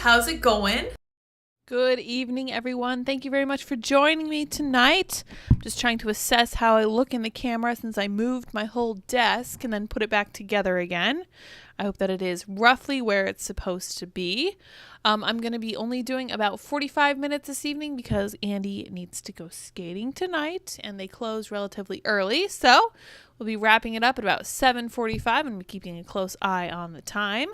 How's it going? Good evening, everyone. Thank you very much for joining me tonight. I'm just trying to assess how I look in the camera since I moved my whole desk and then put it back together again. I hope that it is roughly where it's supposed to be. I'm going to be only doing about 45 minutes this evening because Andy needs to go skating tonight and they close relatively early. So we'll be wrapping it up at about 7:45 and keeping a close eye on the time.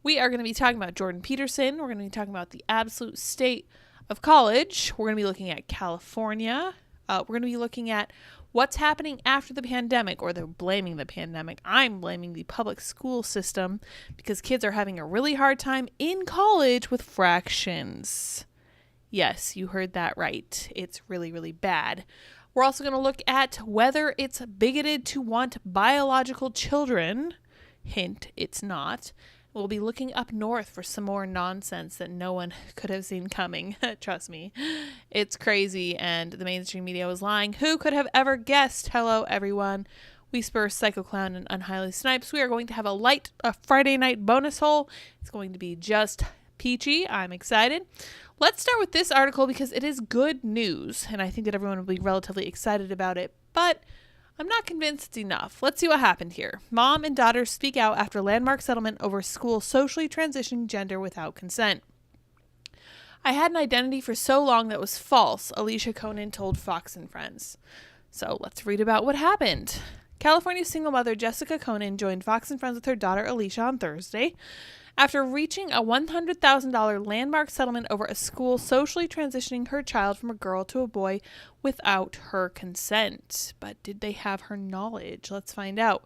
We are going to be talking about Jordan Peterson. We're going to be talking about the absolute state of college. We're going to be looking at California. We're going to be looking at what's happening after the pandemic, or they're blaming the pandemic. I'm blaming the public school system because kids are having a really hard time in college with fractions. Yes, you heard that right. It's really, really bad. We're also going to look at whether it's bigoted to want biological children. Hint, it's not. We'll be looking up north for some more nonsense that no one could have seen coming. Trust me. It's crazy, and the mainstream media was lying. Who could have ever guessed? Hello, everyone. We spur Psycho Clown and Unhighly Snipes. We are going to have a Friday night bonus hole. It's going to be just peachy. I'm excited. Let's start with this article because it is good news, and I think that everyone will be relatively excited about it, but I'm not convinced it's enough. Let's see what happened here. Mom and daughter speak out after landmark settlement over school socially transitioning gender without consent. I had an identity for so long that was false, Alicia Conan told Fox and Friends. So let's read about what happened. California single mother Jessica Conan joined Fox and Friends with her daughter Alicia on Thursday after reaching a $100,000 landmark settlement over a school socially transitioning her child from a girl to a boy without her consent. But did they have her knowledge? Let's find out.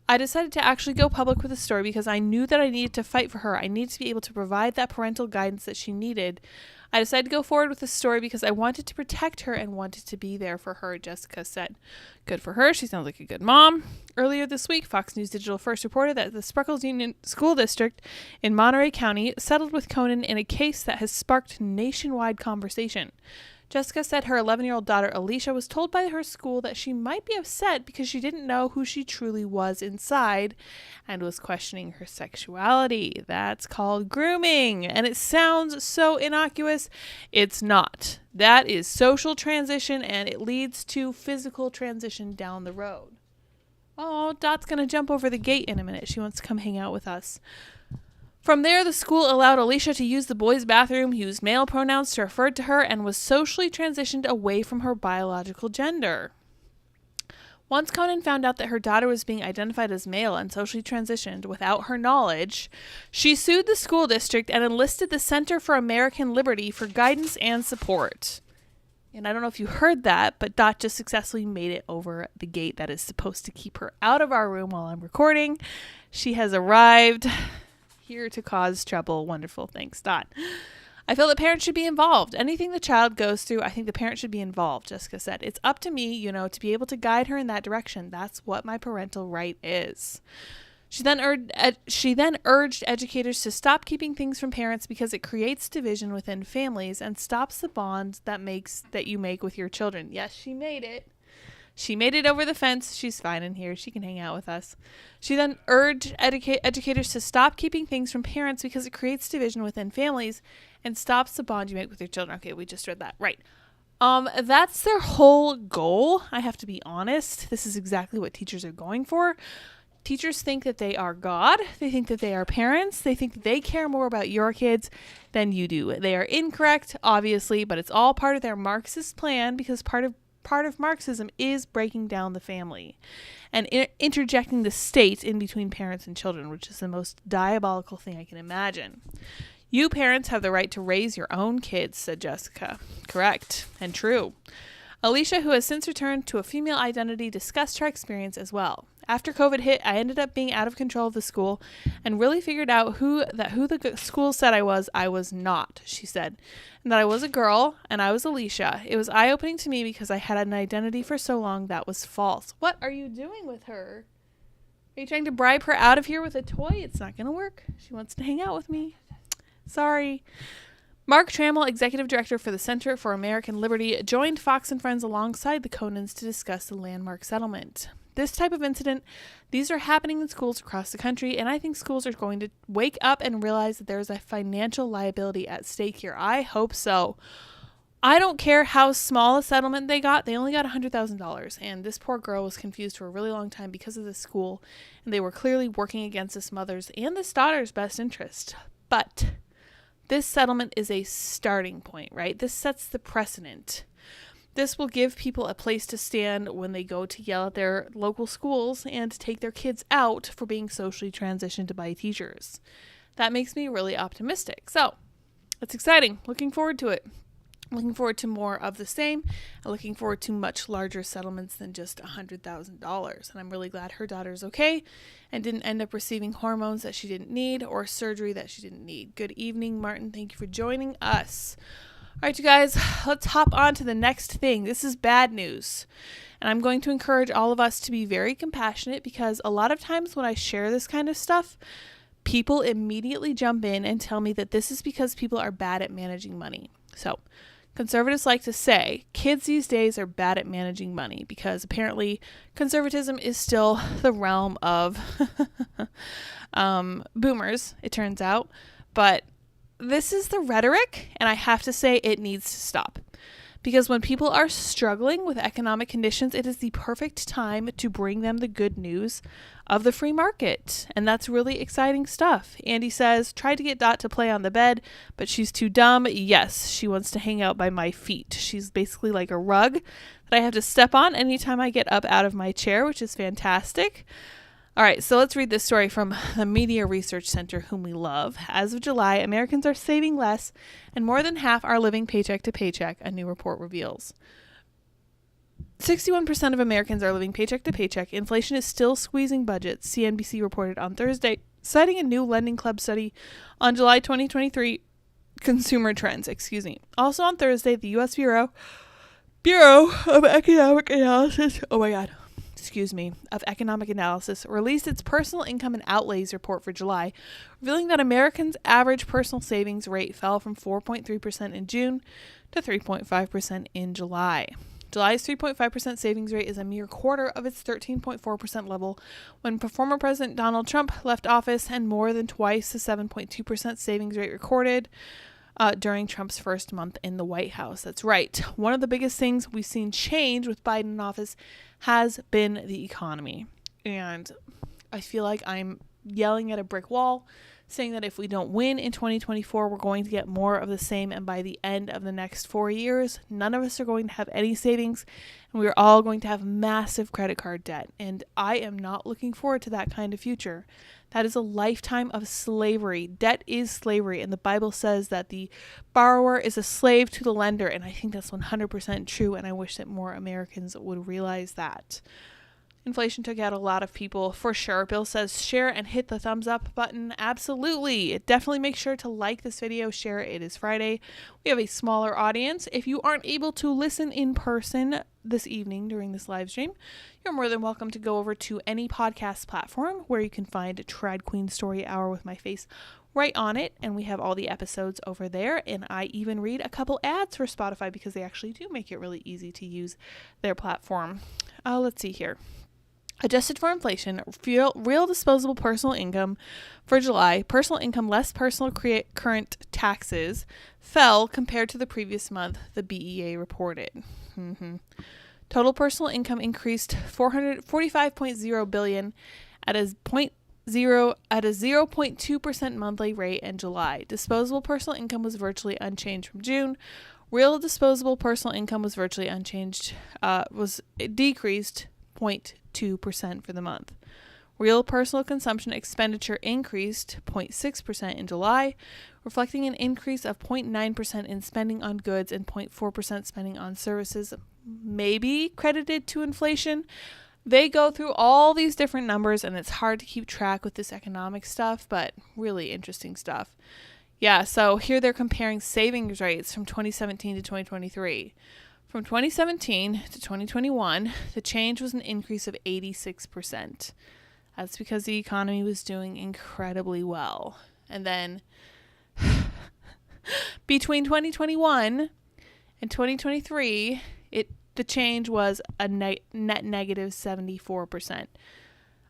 I decided to actually go public with the story because I knew that I needed to fight for her. I needed to be able to provide that parental guidance that she needed. I decided to go forward with the story because I wanted to protect her and wanted to be there for her, Jessica said. Good for her. She sounds like a good mom. Earlier this week, Fox News Digital first reported that the Spreckles Union School District in Monterey County settled with Conan in a case that has sparked nationwide conversation. Jessica said her 11-year-old daughter, Alicia, was told by her school that she might be upset because she didn't know who she truly was inside and was questioning her sexuality. That's called grooming. And it sounds so innocuous. It's not. That is social transition, and it leads to physical transition down the road. Oh, Dot's going to jump over the gate in a minute. She wants to come hang out with us. From there, the school allowed Alicia to use the boys' bathroom, used male pronouns to refer to her, and was socially transitioned away from her biological gender. Once Conan found out that her daughter was being identified as male and socially transitioned without her knowledge, she sued the school district and enlisted the Center for American Liberty for guidance and support. And I don't know if you heard that, but Dot just successfully made it over the gate that is supposed to keep her out of our room while I'm recording. She has arrived here to cause trouble. Wonderful. Thanks, Dot. I feel that parents should be involved. Anything the child goes through, I think the parent should be involved, Jessica said. It's up to me, to be able to guide her in that direction. That's what my parental right is. She then urged educators to stop keeping things from parents because it creates division within families and stops the bonds that you make with your children. Yes, she made it. She made it over the fence. She's fine in here. She can hang out with us. She then urged educators to stop keeping things from parents because it creates division within families and stops the bond you make with your children. Okay, we just read that. Right. That's their whole goal. I have to be honest. This is exactly what teachers are going for. Teachers think that they are God. They think that they are parents. They think that they care more about your kids than you do. They are incorrect, obviously, but it's all part of their Marxist plan because part of Marxism is breaking down the family and interjecting the state in between parents and children, which is the most diabolical thing I can imagine. You parents have the right to raise your own kids, said Jessica. Correct and true. Alicia, who has since returned to a female identity, discussed her experience as well. After COVID hit, I ended up being out of control of the school and really figured out who the school said I was not, she said. And that I was a girl and I was Alicia. It was eye-opening to me because I had an identity for so long that was false. What are you doing with her? Are you trying to bribe her out of here with a toy? It's not going to work. She wants to hang out with me. Sorry. Mark Trammell, executive director for the Center for American Liberty, joined Fox and Friends alongside the Conans to discuss the landmark settlement. This type of incident, these are happening in schools across the country, and I think schools are going to wake up and realize that there is a financial liability at stake here. I hope so. I don't care how small a settlement they got. They only got $100,000, and this poor girl was confused for a really long time because of this school, and they were clearly working against this mother's and this daughter's best interest. But this settlement is a starting point, right? This sets the precedent. This will give people a place to stand when they go to yell at their local schools and take their kids out for being socially transitioned by teachers. That makes me really optimistic. So, it's exciting. Looking forward to it. Looking forward to more of the same. And looking forward to much larger settlements than just $100,000. And I'm really glad her daughter's okay and didn't end up receiving hormones that she didn't need or surgery that she didn't need. Good evening, Martin. Thank you for joining us. All right, you guys, let's hop on to the next thing. This is bad news. And I'm going to encourage all of us to be very compassionate because a lot of times when I share this kind of stuff, people immediately jump in and tell me that this is because people are bad at managing money. So, conservatives like to say kids these days are bad at managing money because apparently conservatism is still the realm of boomers, it turns out. But this is the rhetoric, and I have to say it needs to stop. Because when people are struggling with economic conditions, it is the perfect time to bring them the good news of the free market. And that's really exciting stuff. Andy says, tried to get Dot to play on the bed, but she's too dumb. Yes, she wants to hang out by my feet. She's basically like a rug that I have to step on anytime I get up out of my chair, which is fantastic. All right, so let's read this story from the Media Research Center, whom we love. As of July, Americans are saving less, and more than half are living paycheck to paycheck, a new report reveals. 61% of Americans are living paycheck to paycheck. Inflation is still squeezing budgets, CNBC reported on Thursday, citing a new Lending Club study on July 2023 consumer trends. Also on Thursday, the U.S. Bureau of Economic Analysis, of Economic Analysis released its personal income and outlays report for July, revealing that Americans' average personal savings rate fell from 4.3% in June to 3.5% in July. July's 3.5% savings rate is a mere quarter of its 13.4% level when former President Donald Trump left office, and more than twice the 7.2% savings rate recorded during Trump's first month in the White House. That's right. One of the biggest things we've seen change with Biden in office has been the economy. And I feel like I'm yelling at a brick wall, saying that if we don't win in 2024, we're going to get more of the same. And by the end of the next 4 years, none of us are going to have any savings, and we're all going to have massive credit card debt. And I am not looking forward to that kind of future. That is a lifetime of slavery. Debt is slavery, and the Bible says that the borrower is a slave to the lender, and I think that's 100% true, and I wish that more Americans would realize that. Inflation took out a lot of people, for sure. Bill says share and hit the thumbs up button. Absolutely. Definitely make sure to like this video, share it. It is Friday. We have a smaller audience. If you aren't able to listen in person this evening during this live stream, you're more than welcome to go over to any podcast platform where you can find Trad Queen Story Hour with my face right on it. And we have all the episodes over there. And I even read a couple ads for Spotify because they actually do make it really easy to use their platform. Let's see here. Adjusted for inflation, real disposable personal income for July, personal income less personal current taxes, fell compared to the previous month, the BEA reported. Total personal income increased $445.0 billion at a 0.2% monthly rate in July. Disposable personal income was virtually unchanged from June. Real disposable personal income was virtually unchanged, it decreased 0.2% for the month. Real personal consumption expenditure increased 0.6% in July, reflecting an increase of 0.9% in spending on goods and 0.4% spending on services, maybe credited to inflation. They go through all these different numbers, and it's hard to keep track with this economic stuff, but really interesting stuff. Yeah, so here they're comparing savings rates from 2017 to 2023. From 2017 to 2021, the change was an increase of 86%. That's because the economy was doing incredibly well. And then between 2021 and 2023, the change was a net negative 74%.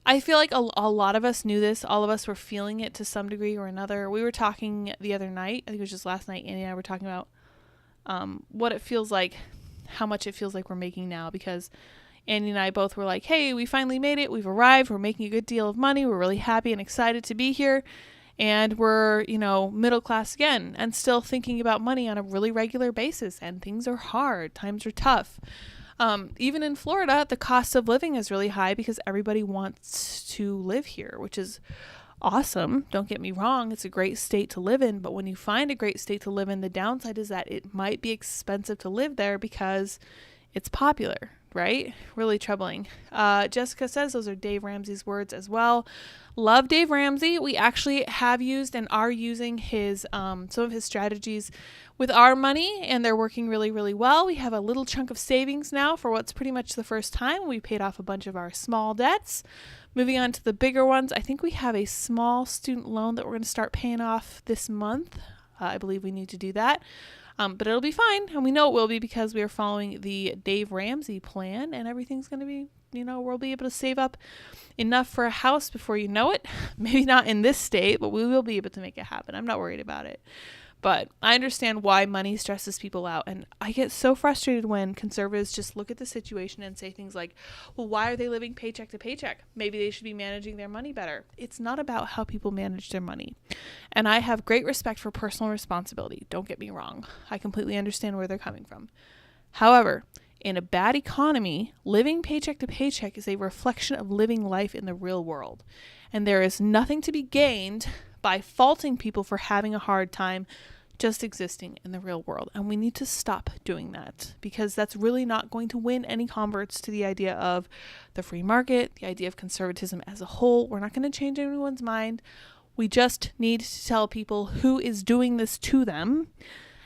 I feel like a lot of us knew this. All of us were feeling it to some degree or another. We were talking the other night, I think it was just last night, Annie and I were talking about what it feels like, how much it feels like we're making now, because Andy and I both were like, hey, we finally made it. We've arrived. We're making a good deal of money. We're really happy and excited to be here. And we're, middle class again, and still thinking about money on a really regular basis. And things are hard. Times are tough. Even in Florida, the cost of living is really high because everybody wants to live here, which is awesome. Don't get me wrong. It's a great state to live in. But when you find a great state to live in, the downside is that it might be expensive to live there because it's popular, right? Really troubling. Jessica says those are Dave Ramsey's words as well. Love Dave Ramsey. We actually have used and are using his some of his strategies with our money, and they're working really, really well. We have a little chunk of savings now for what's pretty much the first time. We paid off a bunch of our small debts. Moving on to the bigger ones, I think we have a small student loan that we're going to start paying off this month. I believe we need to do that. But it'll be fine, and we know it will be because we are following the Dave Ramsey plan, and everything's going to be, we'll be able to save up enough for a house before you know it. Maybe not in this state, but we will be able to make it happen. I'm not worried about it. But I understand why money stresses people out, and I get so frustrated when conservatives just look at the situation and say things like, well, why are they living paycheck to paycheck? Maybe they should be managing their money better. It's not about how people manage their money. And I have great respect for personal responsibility. Don't get me wrong. I completely understand where they're coming from. However, In a bad economy, living paycheck to paycheck is a reflection of living life in the real world. And there is nothing to be gained by faulting people for having a hard time just existing in the real world. And we need to stop doing that, because that's really not going to win any converts to the idea of the free market, the idea of conservatism as a whole. We're not going to change anyone's mind. We just need to tell people who is doing this to them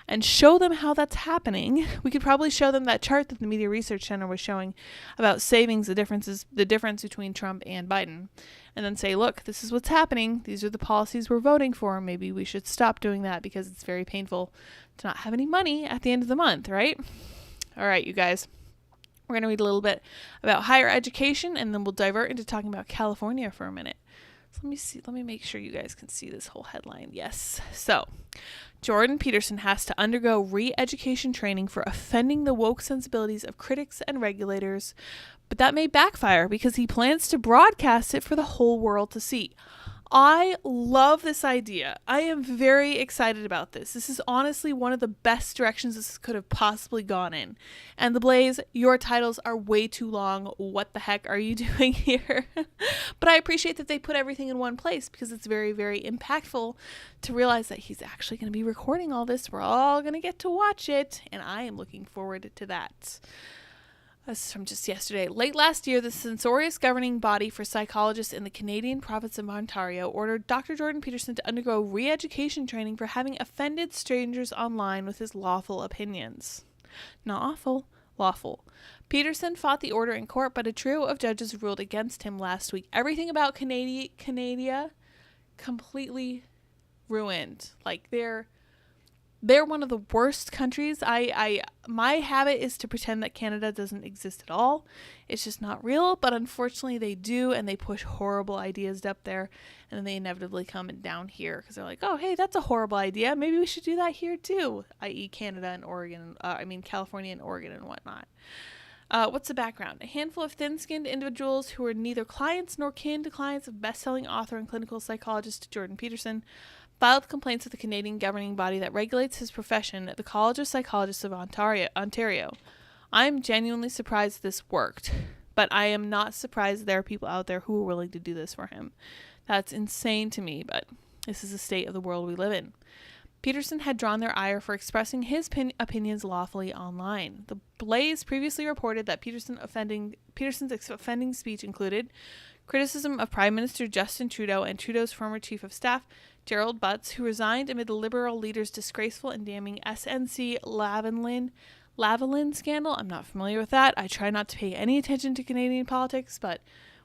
and show them how that's happening. We could probably show them that chart that the Media Research Center was showing about savings, the difference between Trump and Biden, and then say, look, this is what's happening. These are the policies we're voting for. Maybe we should stop doing that because it's very painful to not have any money at the end of the month, right? All right, you guys. We're going to read a little bit about higher education, and then we'll divert into talking about California for a minute. So let me make sure you guys can see this whole headline. Yes. So, Jordan Peterson has to undergo re-education training for offending the woke sensibilities of critics and regulators, but that may backfire because he plans to broadcast it for the whole world to see. I love this idea. I am very excited about this. This is honestly one of the best directions this could have possibly gone in. And the Blaze, your titles are way too long. What the heck are you doing here? But I appreciate that they put everything in one place, because it's very, very impactful to realize that he's actually going to be recording all this. We're all going to get to watch it, and I am looking forward to that. This is from just yesterday. Late last year, the censorious governing body for psychologists in the Canadian province of Ontario ordered Dr. Jordan Peterson to undergo re-education training for having offended strangers online with his lawful opinions. Not awful, lawful. Peterson fought the order in court, but a trio of judges ruled against him last week. Everything about Canada completely ruined. Like, they're one of the worst countries. My habit is to pretend that Canada doesn't exist at all. It's just not real, but unfortunately they do, and they push horrible ideas up there, and then they inevitably come down here because they're like, oh, hey, that's a horrible idea. Maybe we should do that here too, i.e. Canada and Oregon, California and Oregon and whatnot. What's the background? A handful of thin-skinned individuals who are neither clients nor kin to clients of best-selling author and clinical psychologist Jordan Peterson filed complaints with the Canadian governing body that regulates his profession, the College of Psychologists of Ontario. I am genuinely surprised this worked, but I am not surprised there are people out there who are willing to do this for him. That's insane to me, but this is the state of the world we live in. Peterson had drawn their ire for expressing his opinions lawfully online. The Blaze previously reported that Peterson's offending speech included criticism of Prime Minister Justin Trudeau and Trudeau's former Chief of Staff, Gerald Butts, who resigned amid the Liberal leader's disgraceful and damning SNC Lavalin scandal. I'm not familiar with that. I try not to pay any attention to Canadian politics, but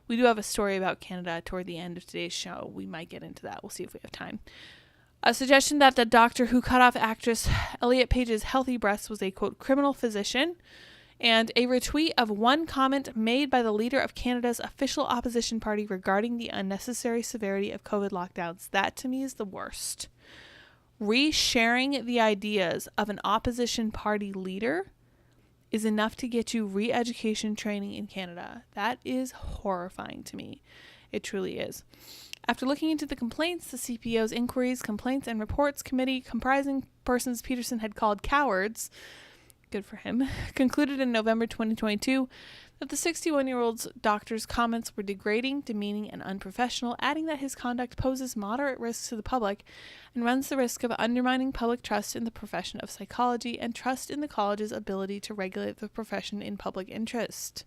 we do have a story about Canada toward the end of today's show. We might get into that. We'll see if we have time. A suggestion that the doctor who cut off actress Elliot Page's healthy breasts was a, quote, criminal physician, and a retweet of one comment made by the leader of Canada's official opposition party regarding the unnecessary severity of COVID lockdowns. That, to me, is the worst. Re-sharing the ideas of an opposition party leader is enough to get you re-education training in Canada. That is horrifying to me. It truly is. After looking into the complaints, the CPO's Inquiries, Complaints, and Reports Committee, comprising persons Peterson had called cowards, good for him, concluded in November 2022 that the 61-year-old doctor's comments were degrading, demeaning, and unprofessional, adding that his conduct poses moderate risks to the public and runs the risk of undermining public trust in the profession of psychology and trust in the college's ability to regulate the profession in public interest.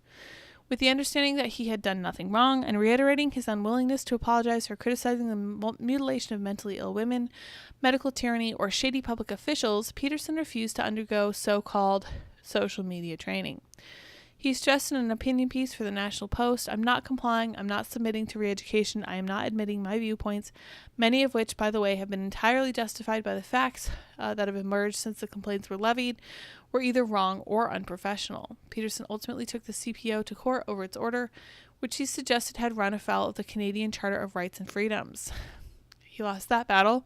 With the understanding that he had done nothing wrong and reiterating his unwillingness to apologize for criticizing the mutilation of mentally ill women, medical tyranny, or shady public officials, Peterson refused to undergo so-called social media training. He stressed in an opinion piece for the National Post, "I'm not complying, I'm not submitting to re-education, I am not admitting my viewpoints, many of which, by the way, have been entirely justified by the facts that have emerged since the complaints were levied, were either wrong or unprofessional." Peterson ultimately took the CPO to court over its order, which he suggested had run afoul of the Canadian Charter of Rights and Freedoms. He lost that battle.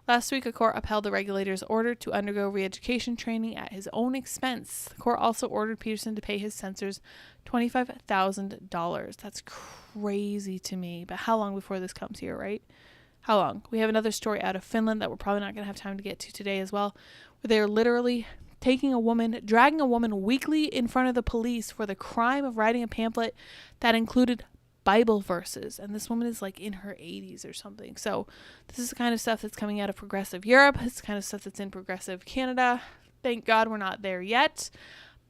Last week, a court upheld the regulator's order to undergo re-education training at his own expense. The court also ordered Peterson to pay his censors $25,000. That's crazy to me. But how long before this comes here, right? How long? We have another story out of Finland that we're probably not going to have time to get to today as well, where they are literally dragging a woman weekly in front of the police for the crime of writing a pamphlet that included Bible verses. And this woman is like in her 80s or something. So this is the kind of stuff that's coming out of progressive Europe. It's the kind of stuff that's in progressive Canada. Thank God we're not there yet,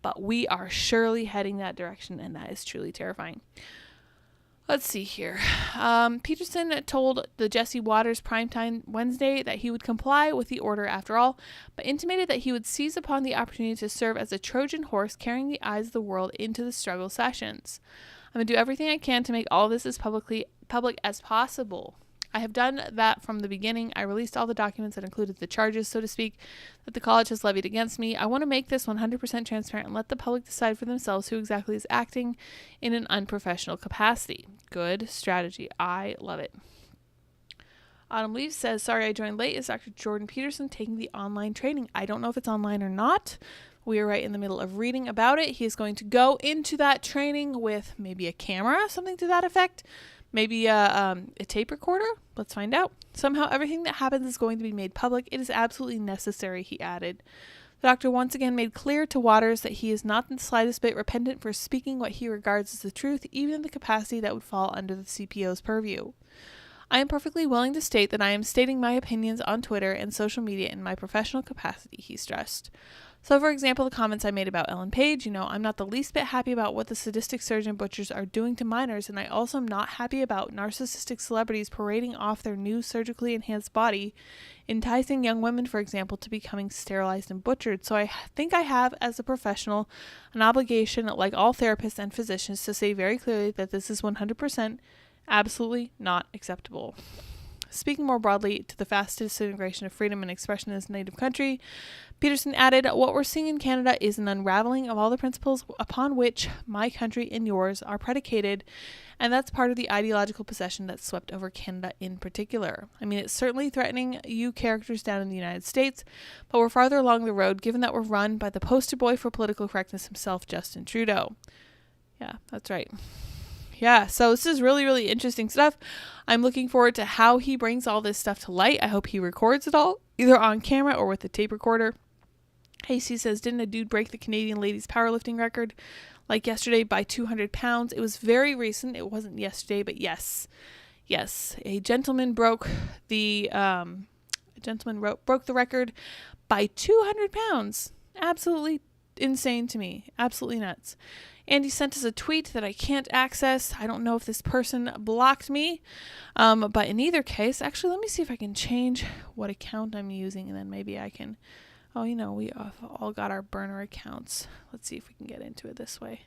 but we are surely heading that direction, and that is truly terrifying. Let's see here. Peterson told the Jesse Watters Primetime Wednesday that he would comply with the order after all, but intimated that he would seize upon the opportunity to serve as a Trojan horse carrying the eyes of the world into the struggle sessions. I'm going to do everything I can to make all this as public as possible. I have done that from the beginning. I released all the documents that included the charges, so to speak, that the college has levied against me. I want to make this 100% transparent and let the public decide for themselves who exactly is acting in an unprofessional capacity. Good strategy. I love it. Autumn Leaves says, sorry I joined late. Is Dr. Jordan Peterson taking the online training? I don't know if it's online or not. We are right in the middle of reading about it. He is going to go into that training with maybe a camera, something to that effect. Maybe a tape recorder? Let's find out. Somehow everything that happens is going to be made public. It is absolutely necessary, he added. The doctor once again made clear to Watters that he is not in the slightest bit repentant for speaking what he regards as the truth, even in the capacity that would fall under the CPO's purview. I am perfectly willing to state that I am stating my opinions on Twitter and social media in my professional capacity, he stressed. So, for example, the comments I made about Ellen Page, I'm not the least bit happy about what the sadistic surgeon butchers are doing to minors, and I also am not happy about narcissistic celebrities parading off their new surgically enhanced body, enticing young women, for example, to becoming sterilized and butchered. So I think I have, as a professional, an obligation, like all therapists and physicians, to say very clearly that this is 100% absolutely not acceptable. Speaking more broadly to the fast disintegration of freedom and expression in his native country, Peterson added, what we're seeing in Canada is an unraveling of all the principles upon which my country and yours are predicated, and that's part of the ideological possession that swept over Canada in particular. I mean, it's certainly threatening you characters down in the United States, but we're farther along the road given that we're run by the poster boy for political correctness himself, Justin Trudeau. Yeah, that's right. Yeah, so this is really, really interesting stuff. I'm looking forward to how he brings all this stuff to light. I hope he records it all, either on camera or with a tape recorder. Hasty says, didn't a dude break the Canadian ladies powerlifting record like yesterday by 200 pounds? It was very recent. It wasn't yesterday, but yes. Yes, a gentleman broke the record by 200 pounds. Absolutely insane to me. Absolutely nuts. Andy sent us a tweet that I can't access. I don't know if this person blocked me. But in either case, actually, let me see if I can change what account I'm using, and then maybe I can... Oh, we all got our burner accounts. Let's see if we can get into it this way.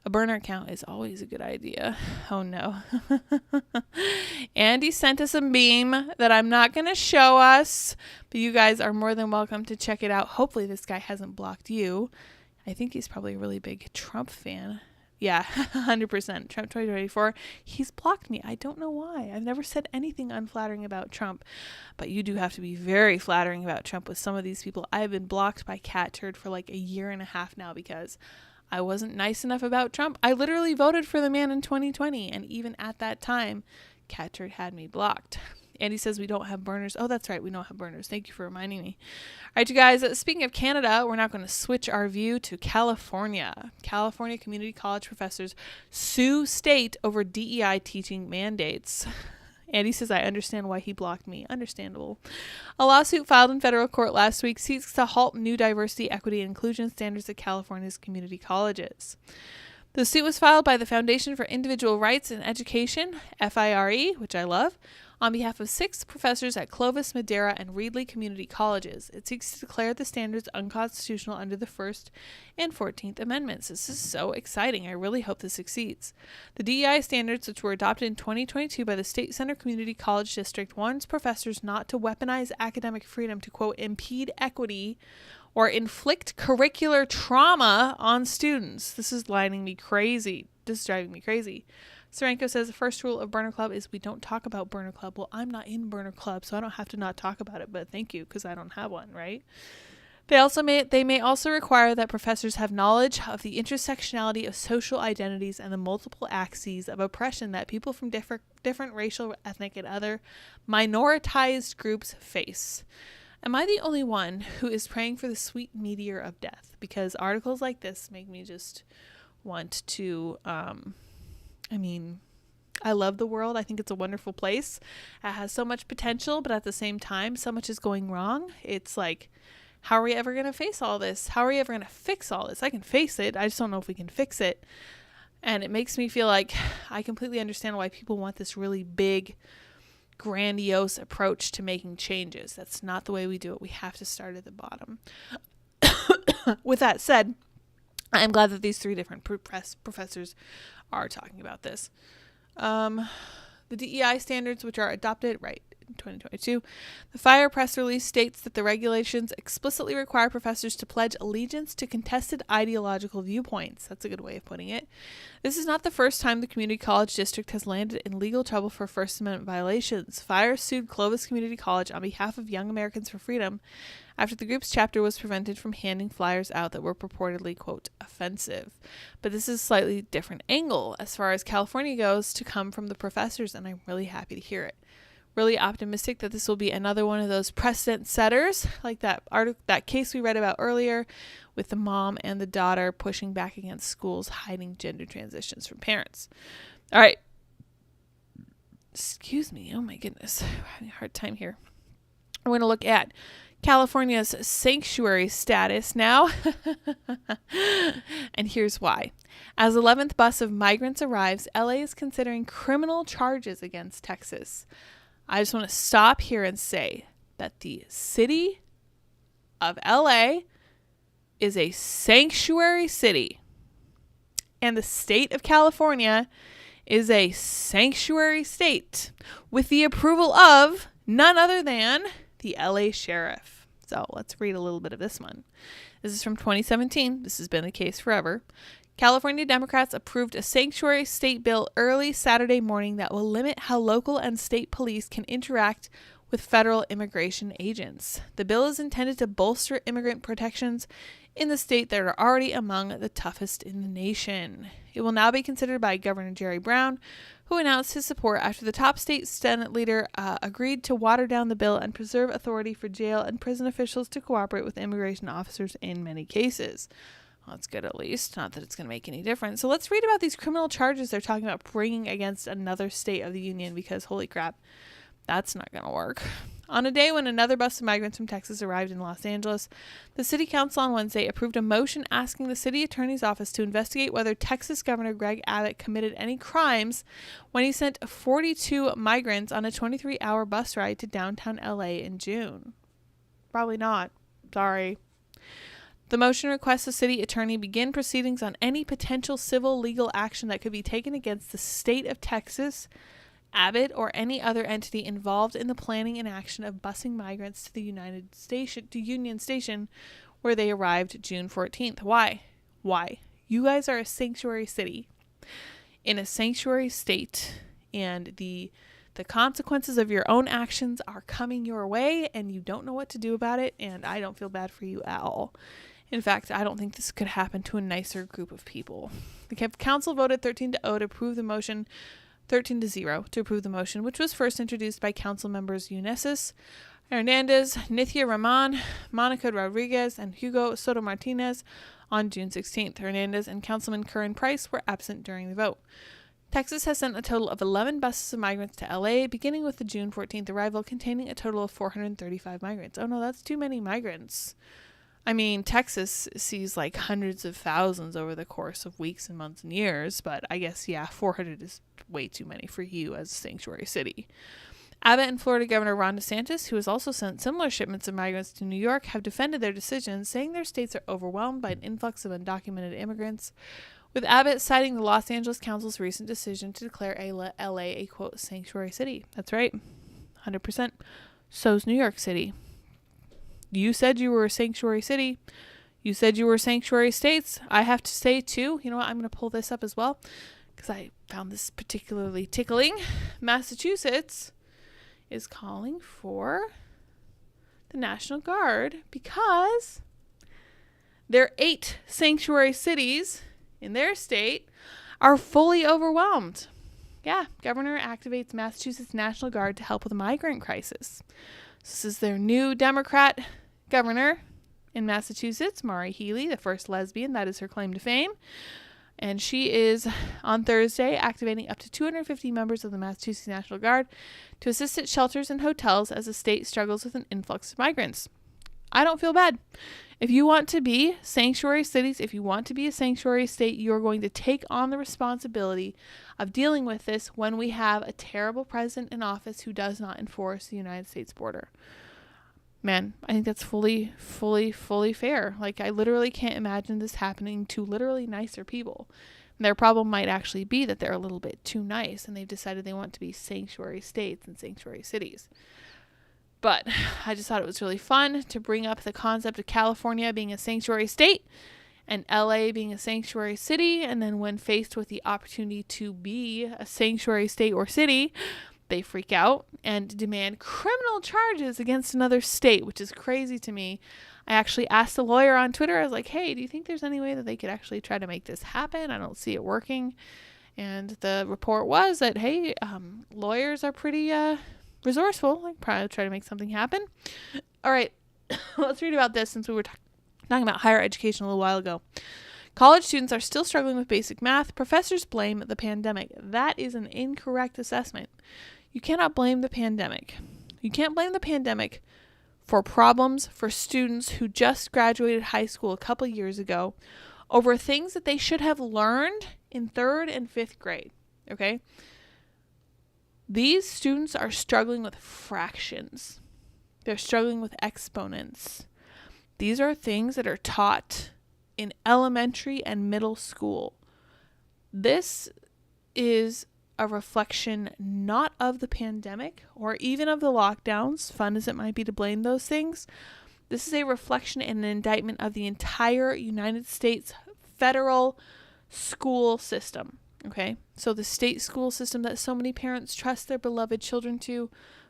A burner account is always a good idea. Oh, no. Andy sent us a meme that I'm not going to show us, but you guys are more than welcome to check it out. Hopefully this guy hasn't blocked you. I think he's probably a really big Trump fan. Yeah, 100%. Trump 2024. He's blocked me. I don't know why. I've never said anything unflattering about Trump. But you do have to be very flattering about Trump with some of these people. I have been blocked by Cat Turd for like a year and a half now because I wasn't nice enough about Trump. I literally voted for the man in 2020. And even at that time, Cat Turd had me blocked. Andy says we don't have burners. Oh, that's right. We don't have burners. Thank you for reminding me. All right, you guys, speaking of Canada, we're now going to switch our view to California. California community college professors sue state over DEI teaching mandates. Andy says, I understand why he blocked me. Understandable. A lawsuit filed in federal court last week seeks to halt new diversity, equity, and inclusion standards at California's community colleges. The suit was filed by the Foundation for Individual Rights in Education, FIRE, which I love, on behalf of 6 professors at Clovis, Madera, and Reedley community colleges. It seeks to declare the standards unconstitutional under the 1st and 14th Amendments. This is so exciting. I really hope this succeeds. The DEI standards, which were adopted in 2022 by the State Center Community College District, warns professors not to weaponize academic freedom to, quote, impede equity or inflict curricular trauma on students. This is driving me crazy. Sarenko says the first rule of Burner Club is we don't talk about Burner Club. Well, I'm not in Burner Club, so I don't have to not talk about it, but thank you, because I don't have one, right? They may also require that professors have knowledge of the intersectionality of social identities and the multiple axes of oppression that people from different racial, ethnic, and other minoritized groups face. Am I the only one who is praying for the sweet meteor of death? Because articles like this make me just want to, I love the world. I think it's a wonderful place. It has so much potential, but at the same time, so much is going wrong. It's like, how are we ever going to face all this? How are we ever going to fix all this? I can face it. I just don't know if we can fix it. And it makes me feel like I completely understand why people want this really big, grandiose approach to making changes. That's not the way we do it. We have to start at the bottom. With that said, I am glad that these 3 different professors are talking about this. The DEI standards, which are adopted, in 2022. The FHIR press release states that the regulations explicitly require professors to pledge allegiance to contested ideological viewpoints. That's a good way of putting it. This is not the first time the community college district has landed in legal trouble for First Amendment violations. FHIR sued Clovis Community College on behalf of Young Americans for Freedom after the group's chapter was prevented from handing flyers out that were purportedly, quote, offensive. But this is a slightly different angle as far as California goes to come from the professors, and I'm really happy to hear it. Really optimistic that this will be another one of those precedent setters, like that case we read about earlier with the mom and the daughter pushing back against schools hiding gender transitions from parents. All right. Excuse me. Oh my goodness. I'm having a hard time here. We're going to look at California's sanctuary status now. And here's why. As 11th bus of migrants arrives, LA is considering criminal charges against Texas. I just want to stop here and say that the city of LA is a sanctuary city, and the state of California is a sanctuary state with the approval of none other than the LA sheriff. So let's read a little bit of this one. This is from 2017. This has been the case forever. California Democrats approved a sanctuary state bill early Saturday morning that will limit how local and state police can interact with federal immigration agents. The bill is intended to bolster immigrant protections in the state that are already among the toughest in the nation. It will now be considered by Governor Jerry Brown, who announced his support after the top state Senate leader agreed to water down the bill and preserve authority for jail and prison officials to cooperate with immigration officers in many cases. Well, that's good at least. Not that it's going to make any difference. So let's read about these criminal charges they're talking about bringing against another state of the union, because holy crap, that's not going to work. On a day when another bus of migrants from Texas arrived in Los Angeles, the city council on Wednesday approved a motion asking the city attorney's office to investigate whether Texas Governor Greg Abbott committed any crimes when he sent 42 migrants on a 23-hour bus ride to downtown LA in June. Probably not. Sorry. The motion requests the city attorney begin proceedings on any potential civil legal action that could be taken against the state of Texas, Abbott, or any other entity involved in the planning and action of busing migrants to the Union Station, where they arrived June 14th. Why? You guys are a sanctuary city in a sanctuary state, and the consequences of your own actions are coming your way, and you don't know what to do about it, and I don't feel bad for you at all. In fact, I don't think this could happen to a nicer group of people. The council voted 13-0 to approve the motion, 13-0 to approve the motion, which was first introduced by council members Unesis Hernandez, Nithya Raman, Monica Rodriguez, and Hugo Soto Martinez on June 16th. Hernandez and Councilman Curran Price were absent during the vote. Texas has sent a total of 11 buses of migrants to LA, beginning with the June 14th arrival, containing a total of 435 migrants. Oh no, that's too many migrants. I mean, Texas sees like hundreds of thousands over the course of weeks and months and years, but I guess, 400 is way too many for you as a sanctuary city. Abbott and Florida Governor Ron DeSantis, who has also sent similar shipments of migrants to New York, have defended their decision, saying their states are overwhelmed by an influx of undocumented immigrants, with Abbott citing the Los Angeles Council's recent decision to declare LA a, quote, sanctuary city. That's right, 100%. So's New York City. You said you were a sanctuary city. You said you were sanctuary states. I have to say, too, you know what? I'm going to pull this up as well because I found this particularly tickling. Massachusetts is calling for the National Guard because their 8 sanctuary cities in their state are fully overwhelmed. Yeah, governor activates Massachusetts National Guard to help with the migrant crisis. This is their new Democrat governor in Massachusetts, Maura Healey, the first lesbian. That is her claim to fame. And she is, on Thursday, activating up to 250 members of the Massachusetts National Guard to assist at shelters and hotels as the state struggles with an influx of migrants. I don't feel bad. If you want to be sanctuary cities, if you want to be a sanctuary state, you're going to take on the responsibility of dealing with this when we have a terrible president in office who does not enforce the United States border. Man, I think that's fully fair. Like, I literally can't imagine this happening to literally nicer people. And their problem might actually be that they're a little bit too nice and they've decided they want to be sanctuary states and sanctuary cities. But I just thought it was really fun to bring up the concept of California being a sanctuary state and LA being a sanctuary city. And then when faced with the opportunity to be a sanctuary state or city, they freak out and demand criminal charges against another state, which is crazy to me. I actually asked a lawyer on Twitter. I was like, hey, do you think there's any way that they could actually try to make this happen? I don't see it working. And the report was that, hey, lawyers are pretty resourceful. Like, probably try to make something happen. All right, let's read about this since we were talking about higher education a little while ago. College students are still struggling with basic math. Professors blame the pandemic. That is an incorrect assessment. You cannot blame the pandemic. You can't blame the pandemic for problems for students who just graduated high school a couple years ago over things that they should have learned in 3rd and 5th grade. Okay? These students are struggling with fractions. They're struggling with exponents. These are things that are taught in elementary and middle school. This is a reflection not of the pandemic or even of the lockdowns, fun as it might be to blame those things. This is a reflection and an indictment of the entire United States federal school system. Okay, so the state school system that so many parents trust their beloved children to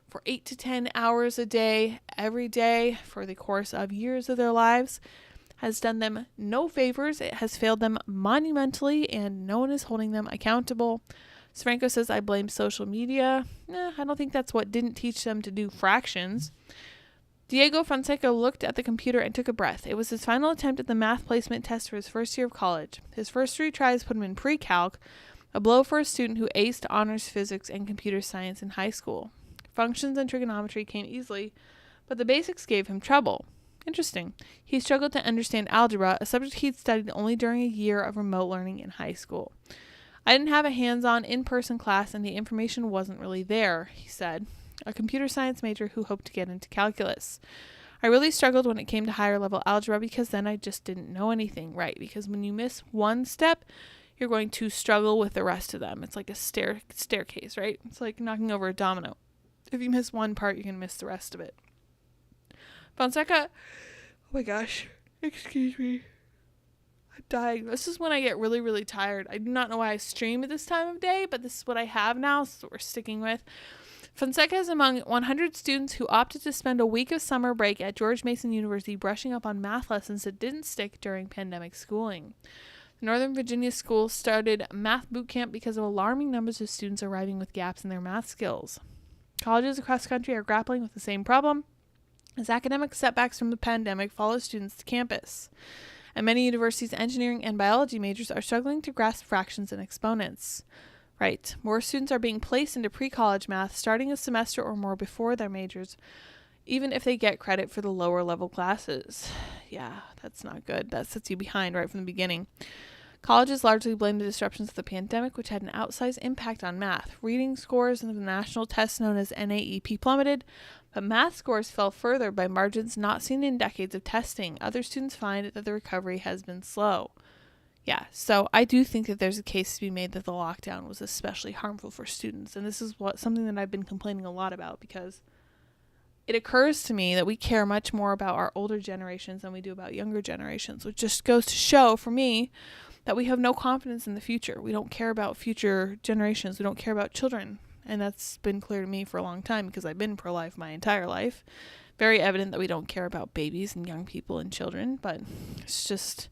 for 8 to 10 hours a day, every day, for the course of years of their lives, has done them no favors. It has failed them monumentally, and no one is holding them accountable. Franco says, I blame social media. I don't think that's what didn't teach them to do fractions. Diego Fonseca looked at the computer and took a breath. It was his final attempt at the math placement test for his first year of college. His first 3 tries put him in pre-calc, a blow for a student who aced honors physics and computer science in high school. Functions and trigonometry came easily, but the basics gave him trouble. Interesting. He struggled to understand algebra, a subject he'd studied only during a year of remote learning in high school. I didn't have a hands-on in-person class and the information wasn't really there, he said, a computer science major who hoped to get into calculus. I really struggled when it came to higher level algebra because then I just didn't know anything, right? Because when you miss one step, you're going to struggle with the rest of them. It's like a staircase, right? It's like knocking over a domino. If you miss one part, you're going to miss the rest of it. Fonseca, oh my gosh, excuse me. I'm dying. This is when I get really, really tired. I do not know why I stream at this time of day, but this is what I have now, so we're sticking with. Fonseca is among 100 students who opted to spend a week of summer break at George Mason University brushing up on math lessons that didn't stick during pandemic schooling. The Northern Virginia school started math boot camp because of alarming numbers of students arriving with gaps in their math skills. Colleges across the country are grappling with the same problem as academic setbacks from the pandemic follow students to campus. And many universities' engineering and biology majors are struggling to grasp fractions and exponents. Right. More students are being placed into pre-college math starting a semester or more before their majors, even if they get credit for the lower level classes. Yeah, that's not good. That sets you behind right from the beginning. Colleges largely blame the disruptions of the pandemic, which had an outsized impact on math. Reading scores in the national test known as NAEP plummeted, but math scores fell further by margins not seen in decades of testing. Other students find that the recovery has been slow. Yeah, so I do think that there's a case to be made that the lockdown was especially harmful for students. And this is something that I've been complaining a lot about, because it occurs to me that we care much more about our older generations than we do about younger generations, which just goes to show for me that we have no confidence in the future. We don't care about future generations. We don't care about children. And that's been clear to me for a long time because I've been pro-life my entire life. Very evident that we don't care about babies and young people and children, but it's just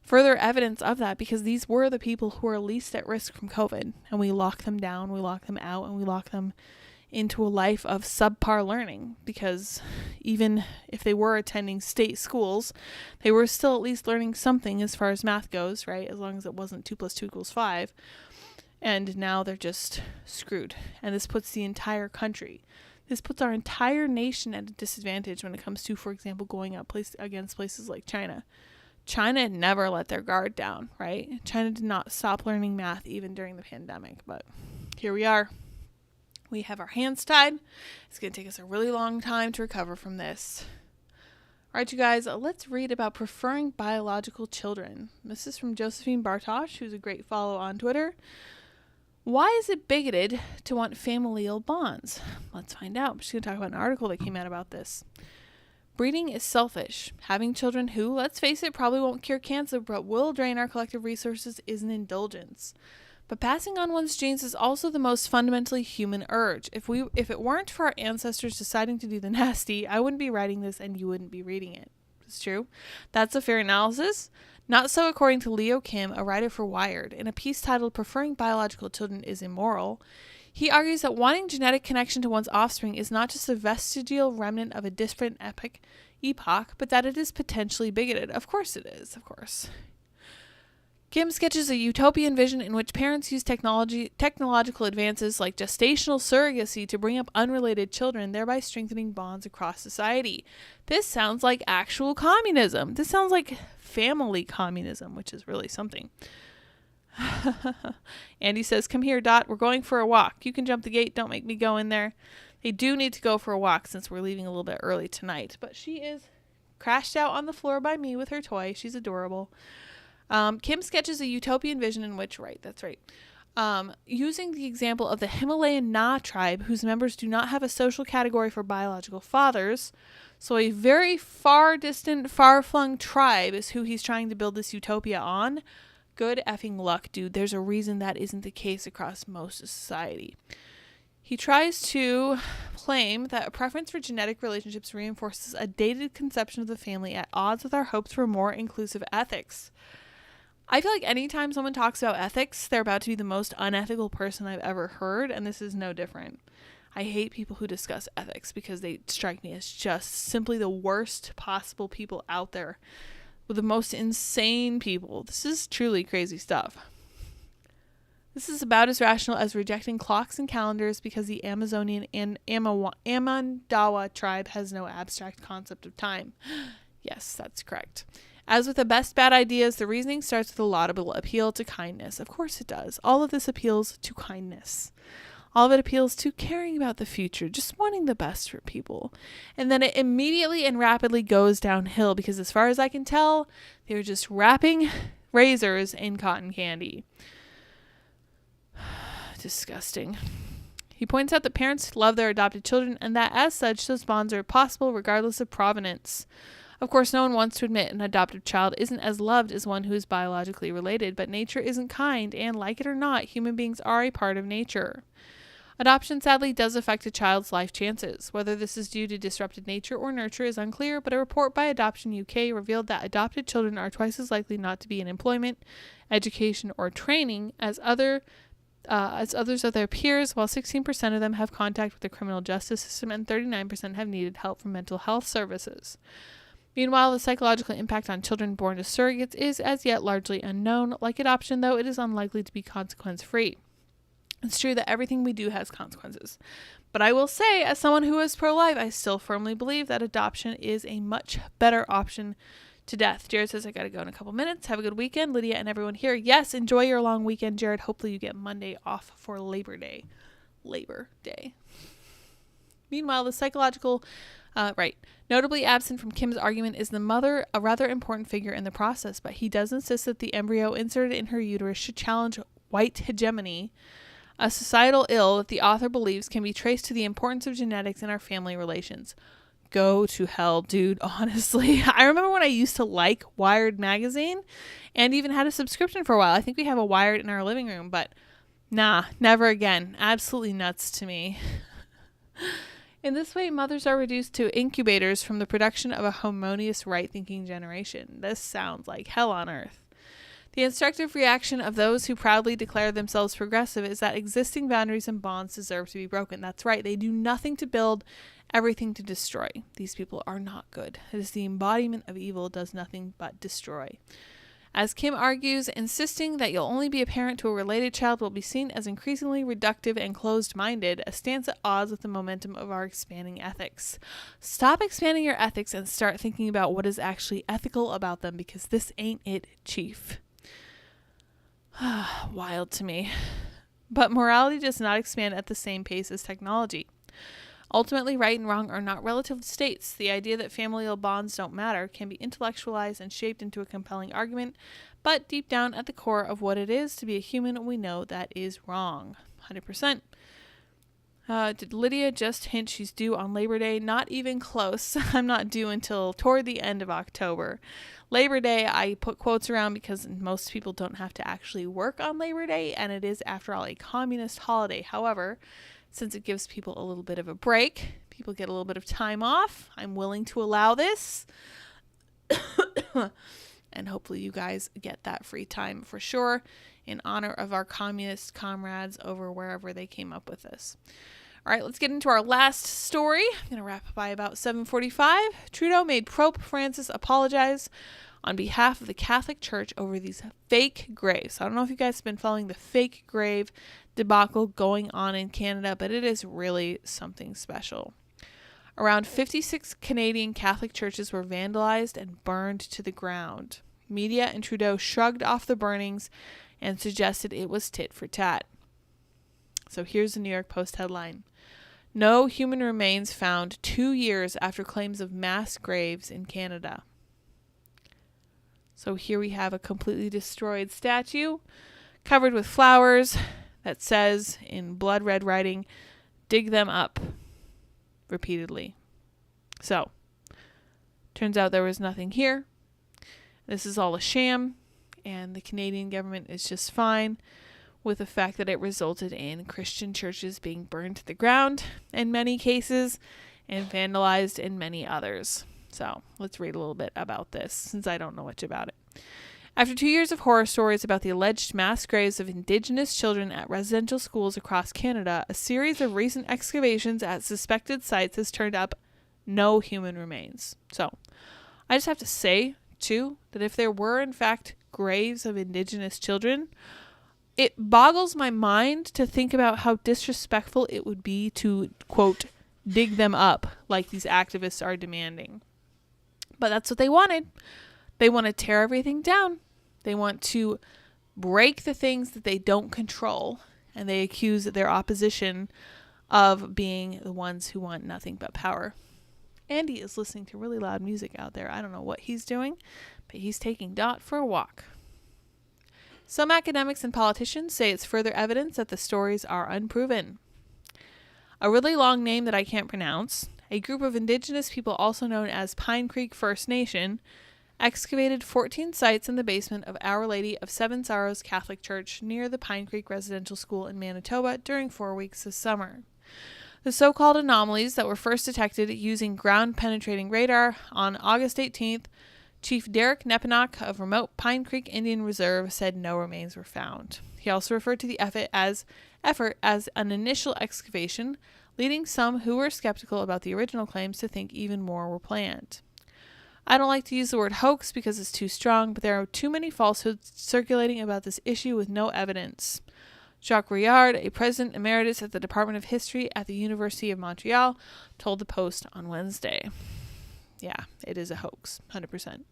further evidence of that because these were the people who are least at risk from COVID, and we lock them down, we lock them out, and we lock them into a life of subpar learning, because even if they were attending state schools, they were still at least learning something as far as math goes, right? As long as it wasn't 2 + 2 = 5. And now they're just screwed. And this puts the entire country, this puts our entire nation at a disadvantage when it comes to, for example, going up against places like China. China never let their guard down, right? China did not stop learning math even during the pandemic, but here we are. We have our hands tied. It's going to take us a really long time to recover from this. All right, you guys, let's read about preferring biological children. This is from Josephine Bartosh, who's a great follow on Twitter. Why is it bigoted to want familial bonds? Let's find out. I'm just going to talk about an article that came out about this. Breeding is selfish. Having children who, let's face it, probably won't cure cancer but will drain our collective resources is an indulgence. But passing on one's genes is also the most fundamentally human urge. If it weren't for our ancestors deciding to do the nasty, I wouldn't be writing this and you wouldn't be reading it. It's true. That's a fair analysis. Not so according to Leo Kim, a writer for Wired. In a piece titled Preferring Biological Children is Immoral, he argues that wanting genetic connection to one's offspring is not just a vestigial remnant of a different epoch, but that it is potentially bigoted. Of course it is, of course. Kim sketches a utopian vision in which parents use technological advances like gestational surrogacy to bring up unrelated children, thereby strengthening bonds across society. This sounds like actual communism. This sounds like family communism, which is really something. Andy says, come here, Dot. We're going for a walk. You can jump the gate. Don't make me go in there. They do need to go for a walk since we're leaving a little bit early tonight. But she is crashed out on the floor by me with her toy. She's adorable. Kim sketches a utopian vision in which, using the example of the Himalayan Na tribe, whose members do not have a social category for biological fathers. So a very far distant, far-flung tribe is who he's trying to build this utopia on. Good effing luck, dude. There's a reason that isn't the case across most of society. He tries to claim that a preference for genetic relationships reinforces a dated conception of the family at odds with our hopes for more inclusive ethics. I feel like anytime someone talks about ethics, they're about to be the most unethical person I've ever heard, and this is no different. I hate people who discuss ethics because they strike me as just simply the worst possible people out there, with the most insane people. This is truly crazy stuff. This is about as rational as rejecting clocks and calendars because the Amazonian and Amandawa tribe has no abstract concept of time. Yes, that's correct. As with the best bad ideas, the reasoning starts with a laudable appeal to kindness. Of course it does. All of this appeals to kindness. All of it appeals to caring about the future, just wanting the best for people. And then it immediately and rapidly goes downhill because as far as I can tell, they're just wrapping razors in cotton candy. Disgusting. He points out that parents love their adopted children and that as such, those bonds are possible regardless of provenance. Of course, no one wants to admit an adoptive child isn't as loved as one who is biologically related, but nature isn't kind, and like it or not, human beings are a part of nature. Adoption sadly does affect a child's life chances. Whether this is due to disrupted nature or nurture is unclear, but a report by Adoption UK revealed that adopted children are twice as likely not to be in employment, education, or training as others of their peers, while 16% of them have contact with the criminal justice system and 39% have needed help from mental health services. Meanwhile, the psychological impact on children born to surrogates is as yet largely unknown. Like adoption, though, it is unlikely to be consequence-free. It's true that everything we do has consequences. But I will say, as someone who is pro-life, I still firmly believe that adoption is a much better option to death. Jared says, I gotta go in a couple minutes. Have a good weekend. Lydia and everyone here. Yes, enjoy your long weekend, Jared. Hopefully you get Monday off for Labor Day. Meanwhile, the psychological... Notably absent from Kim's argument is the mother, a rather important figure in the process, but he does insist that the embryo inserted in her uterus should challenge white hegemony, a societal ill that the author believes can be traced to the importance of genetics in our family relations. Go to hell, dude, honestly. I remember when I used to like Wired magazine and even had a subscription for a while. I think we have a Wired in our living room, but nah, never again. Absolutely nuts to me. In this way, mothers are reduced to incubators from the production of a harmonious, right-thinking generation. This sounds like hell on earth. The instinctive reaction of those who proudly declare themselves progressive is that existing boundaries and bonds deserve to be broken. That's right. They do nothing to build, everything to destroy. These people are not good. It is the embodiment of evil, does nothing but destroy. As Kim argues, insisting that you'll only be a parent to a related child will be seen as increasingly reductive and closed-minded, a stance at odds with the momentum of our expanding ethics. Stop expanding your ethics and start thinking about what is actually ethical about them, because this ain't it, Chief. Wild to me. But morality does not expand at the same pace as technology. Ultimately, right and wrong are not relative states. The idea that familial bonds don't matter can be intellectualized and shaped into a compelling argument, but deep down at the core of what it is to be a human, we know that is wrong. 100%. Did Lydia just hint she's due on Labor Day? Not even close. I'm not due until toward the end of October. Labor Day, I put quotes around because most people don't have to actually work on Labor Day, and it is, after all, a communist holiday. However, since it gives people a little bit of a break, people get a little bit of time off, I'm willing to allow this. And hopefully you guys get that free time for sure, in honor of our communist comrades over wherever they came up with this. All right, let's get into our last story. I'm going to wrap by about 7:45. Trudeau made Pope Francis apologize on behalf of the Catholic Church over these fake graves. I don't know if you guys have been following the fake grave debacle going on in Canada, but it is really something special. Around 56 Canadian Catholic churches were vandalized and burned to the ground. Media and Trudeau shrugged off the burnings and suggested it was tit for tat. So here's the New York Post headline. No human remains found 2 years after claims of mass graves in Canada. So here we have a completely destroyed statue covered with flowers that says in blood red writing, "Dig them up," repeatedly. So, turns out there was nothing here. This is all a sham, and the Canadian government is just fine with the fact that it resulted in Christian churches being burned to the ground in many cases and vandalized in many others. So let's read a little bit about this, since I don't know much about it. After 2 years of horror stories about the alleged mass graves of Indigenous children at residential schools across Canada, a series of recent excavations at suspected sites has turned up no human remains. So I just have to say, too, that if there were, in fact, graves of Indigenous children, it boggles my mind to think about how disrespectful it would be to, quote, dig them up like these activists are demanding. But that's what they wanted. They want to tear everything down. They want to break the things that they don't control. And they accuse their opposition of being the ones who want nothing but power. Andy is listening to really loud music out there. I don't know what he's doing, but he's taking Dot for a walk. Some academics and politicians say it's further evidence that the stories are unproven. A really long name that I can't pronounce, a group of Indigenous people also known as Pine Creek First Nation, excavated 14 sites in the basement of Our Lady of Seven Sorrows Catholic Church near the Pine Creek Residential School in Manitoba during 4 weeks this summer. The so-called anomalies that were first detected using ground-penetrating radar on August 18th, Chief Derek Nepinak of remote Pine Creek Indian Reserve said no remains were found. He also referred to the effort as an initial excavation, leading some who were skeptical about the original claims to think even more were planned. I don't like to use the word hoax because it's too strong, but there are too many falsehoods circulating about this issue with no evidence. Jacques Riard, a president emeritus at the Department of History at the University of Montreal, told the Post on Wednesday. Yeah, it is a hoax, 100%.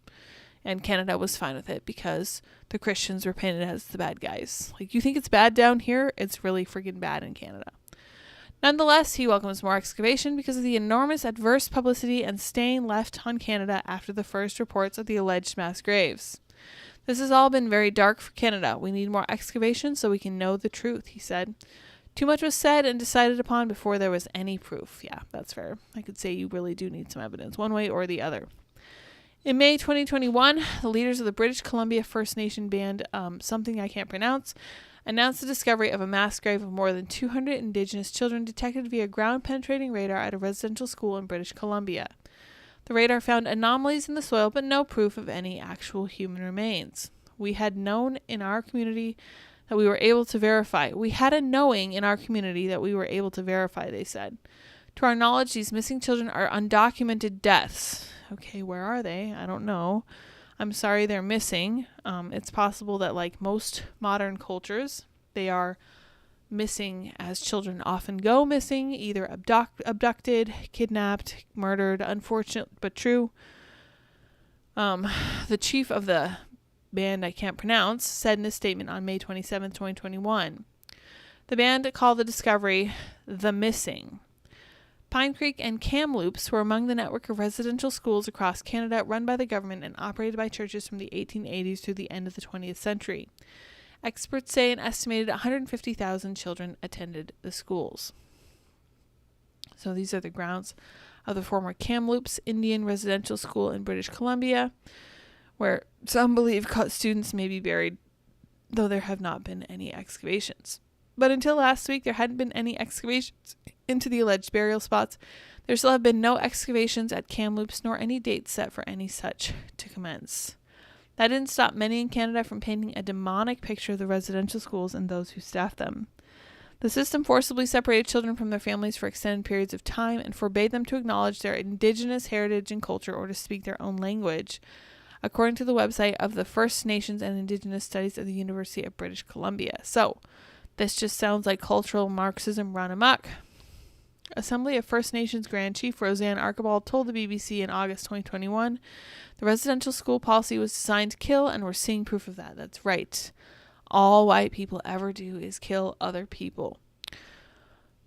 And Canada was fine with it because the Christians were painted as the bad guys. Like, you think it's bad down here? It's really friggin' bad in Canada. Nonetheless, he welcomes more excavation because of the enormous adverse publicity and stain left on Canada after the first reports of the alleged mass graves. This has all been very dark for Canada. We need more excavation so we can know the truth, he said. Too much was said and decided upon before there was any proof. Yeah, that's fair. I could say you really do need some evidence, one way or the other. In May 2021, the leaders of the British Columbia First Nation band, something I can't pronounce, announced the discovery of a mass grave of more than 200 Indigenous children detected via ground-penetrating radar at a residential school in British Columbia. The radar found anomalies in the soil, but no proof of any actual human remains. We had known in our community that we were able to verify. We had a knowing in our community that we were able to verify, they said. To our knowledge, these missing children are undocumented deaths. Okay, where are they? I don't know. I'm sorry they're missing. It's possible that, like most modern cultures, they are missing as children often go missing, either abducted, kidnapped, murdered. Unfortunate but true. The chief of the band I can't pronounce said in a statement on May 27, 2021. The band called the discovery the missing. Pine Creek and Kamloops were among the network of residential schools across Canada run by the government and operated by churches from the 1880s through the end of the 20th century. Experts say an estimated 150,000 children attended the schools. So these are the grounds of the former Kamloops Indian Residential School in British Columbia, where some believe students may be buried, though there have not been any excavations. But until last week, there hadn't been any excavations into the alleged burial spots. There still have been no excavations at Kamloops, nor any dates set for any such to commence. That didn't stop many in Canada from painting a demonic picture of the residential schools and those who staff them. The system forcibly separated children from their families for extended periods of time and forbade them to acknowledge their Indigenous heritage and culture or to speak their own language, according to the website of the First Nations and Indigenous Studies of the University of British Columbia. So, this just sounds like cultural Marxism run amok. Assembly of First Nations Grand Chief Roseanne Archibald told the BBC in August 2021, the residential school policy was designed to kill, and we're seeing proof of that. That's right. All white people ever do is kill other people.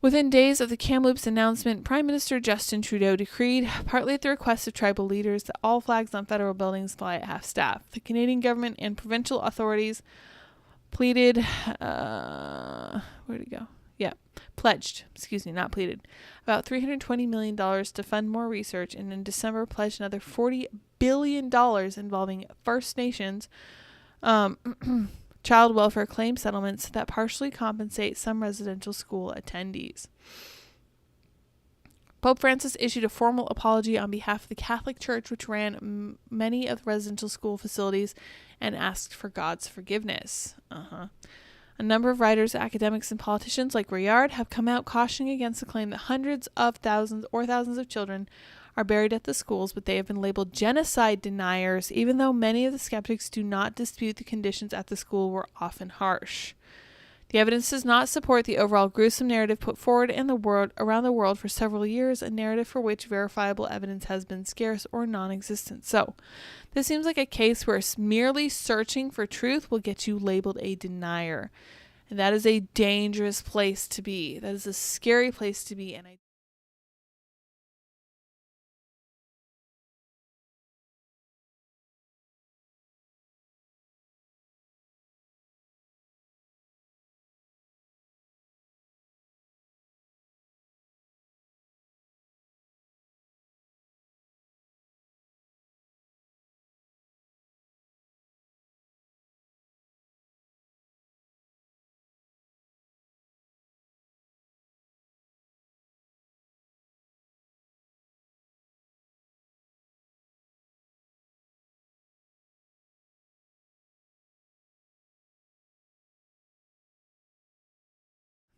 Within days of the Kamloops announcement, Prime Minister Justin Trudeau decreed, partly at the request of tribal leaders, that all flags on federal buildings fly at half-staff. The Canadian government and provincial authorities pledged, about $320 million to fund more research, and in December pledged another $40 billion involving First Nations child welfare claim settlements that partially compensate some residential school attendees. Pope Francis issued a formal apology on behalf of the Catholic Church, which ran many of the residential school facilities, and asked for God's forgiveness. A number of writers, academics, and politicians like Rayard have come out cautioning against the claim that hundreds of thousands or thousands of children are buried at the schools, but they have been labeled genocide deniers, even though many of the skeptics do not dispute the conditions at the school were often harsh. The evidence does not support the overall gruesome narrative put forward around the world for several years, a narrative for which verifiable evidence has been scarce or non-existent. So, this seems like a case where merely searching for truth will get you labeled a denier. And that is a dangerous place to be. That is a scary place to be, and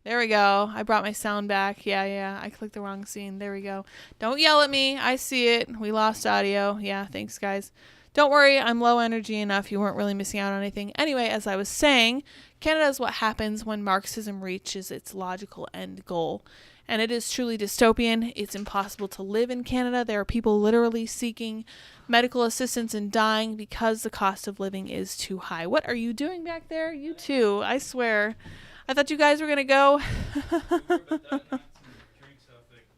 there we go. I brought my sound back. Yeah. I clicked the wrong scene. There we go. Don't yell at me. I see it. We lost audio. Yeah, thanks, guys. Don't worry. I'm low energy enough. You weren't really missing out on anything. Anyway, as I was saying, Canada is what happens when Marxism reaches its logical end goal. And it is truly dystopian. It's impossible to live in Canada. There are people literally seeking medical assistance and dying because the cost of living is too high. What are you doing back there? You too. I swear. I thought you guys were going to go.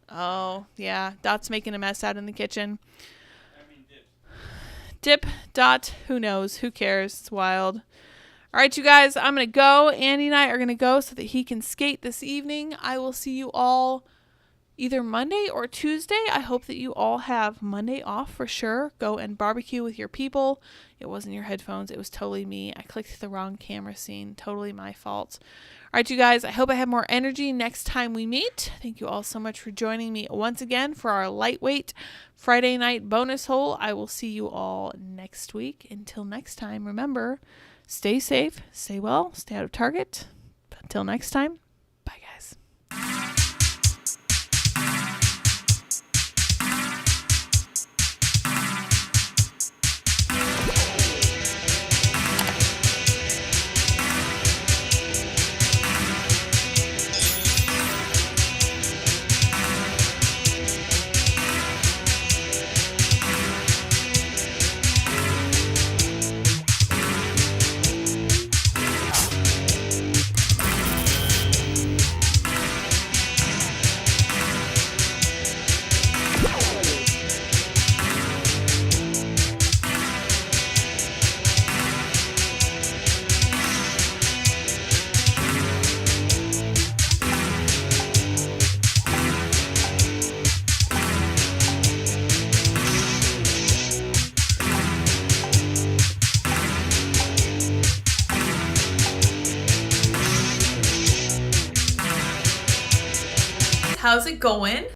Oh, yeah. Dot's making a mess out in the kitchen. Dip. Dot. Who knows? Who cares? It's wild. All right, you guys. I'm going to go. Andy and I are going to go so that he can skate this evening. I will see you all either Monday or Tuesday. I hope that you all have Monday off for sure. Go and barbecue with your people. It wasn't your headphones. It was totally me. I clicked the wrong camera scene. Totally my fault. All right, you guys, I hope I have more energy next time we meet. Thank you all so much for joining me once again for our lightweight Friday night bonus hole. I will see you all next week. Until next time, remember, stay safe, stay well, stay out of Target. Until next time, bye, guys. How's it going?